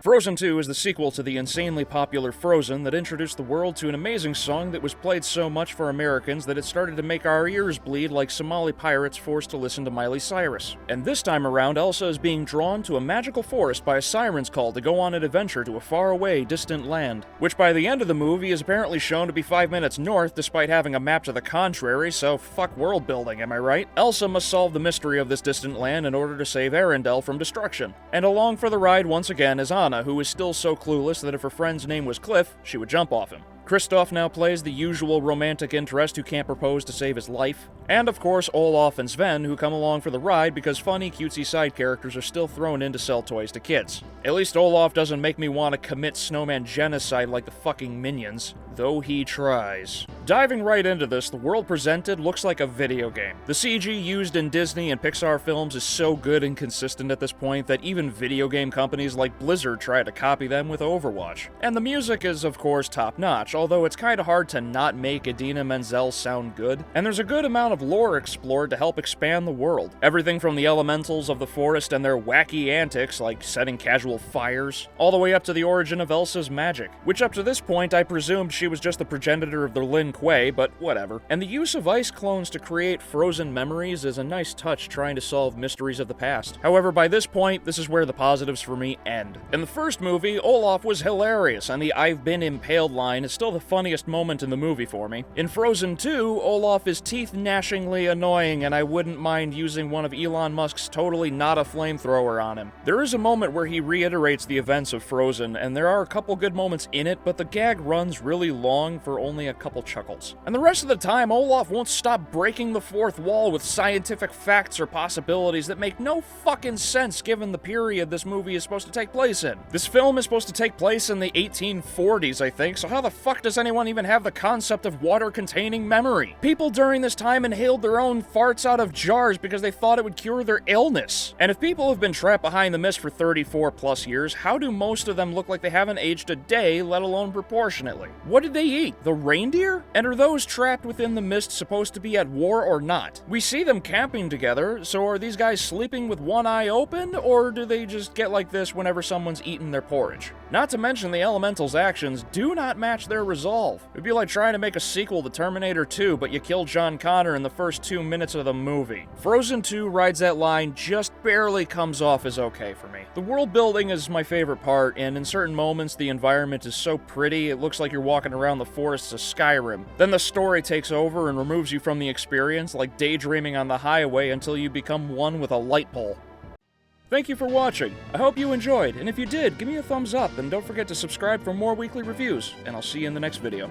Frozen 2 is the sequel to the insanely popular Frozen that introduced the world to an amazing song that was played so much for Americans that it started to make our ears bleed like Somali pirates forced to listen to Miley Cyrus. And this time around, Elsa is being drawn to a magical forest by a siren's call to go on an adventure to a faraway, distant land, which by the end of the movie is apparently shown to be 5 minutes north despite having a map to the contrary, so fuck world building, am I right? Elsa must solve the mystery of this distant land in order to save Arendelle from destruction. And along for the ride once again is Anna, who is still so clueless that if her friend's name was Cliff, she would jump off him. Kristoff now plays the usual romantic interest who can't propose to save his life. And of course, Olaf and Sven, who come along for the ride because funny, cutesy side characters are still thrown in to sell toys to kids. At least Olaf doesn't make me want to commit snowman genocide like the fucking minions, though he tries. Diving right into this, the world presented looks like a video game. The CG used in Disney and Pixar films is so good and consistent at this point that even video game companies like Blizzard try to copy them with Overwatch. And the music is of course top-notch, although it's kinda hard to not make Idina Menzel sound good, and there's a good amount of lore explored to help expand the world. Everything from the elementals of the forest and their wacky antics, like setting casual fires, all the way up to the origin of Elsa's magic, which up to this point I presumed she was just the progenitor of the Lin Kuei, but whatever. And the use of ice clones to create frozen memories is a nice touch trying to solve mysteries of the past. However, by this point, this is where the positives for me end. In the first movie, Olaf was hilarious, and the "I've been impaled" line is still the funniest moment in the movie for me. In Frozen 2, Olaf is teeth-gnashingly annoying, and I wouldn't mind using one of Elon Musk's totally not a flamethrower on him. There is a moment where he reiterates the events of Frozen, and there are a couple good moments in it, but the gag runs really long for only a couple chuckles. And the rest of the time, Olaf won't stop breaking the fourth wall with scientific facts or possibilities that make no fucking sense given the period this movie is supposed to take place in. This film is supposed to take place in the 1840s, I think, so how the fuck does anyone even have the concept of water-containing memory? People during this time inhaled their own farts out of jars because they thought it would cure their illness. And if people have been trapped behind the mist for 34 plus years, how do most of them look like they haven't aged a day, let alone proportionately? What did they eat? The reindeer? And are those trapped within the mist supposed to be at war or not? We see them camping together, so are these guys sleeping with one eye open, or do they just get like this whenever someone's eating their porridge? Not to mention the elementals' actions do not match their resolve. It'd be like trying to make a sequel to Terminator 2, but you kill John Connor in the first 2 minutes of the movie. Frozen 2 rides that line, just barely comes off as okay for me. The world building is my favorite part, and in certain moments the environment is so pretty it looks like you're walking around the forests of Skyrim. Then the story takes over and removes you from the experience, like daydreaming on the highway until you become one with a light pole. Thank you for watching. I hope you enjoyed, and if you did, give me a thumbs up and don't forget to subscribe for more weekly reviews, and I'll see you in the next video.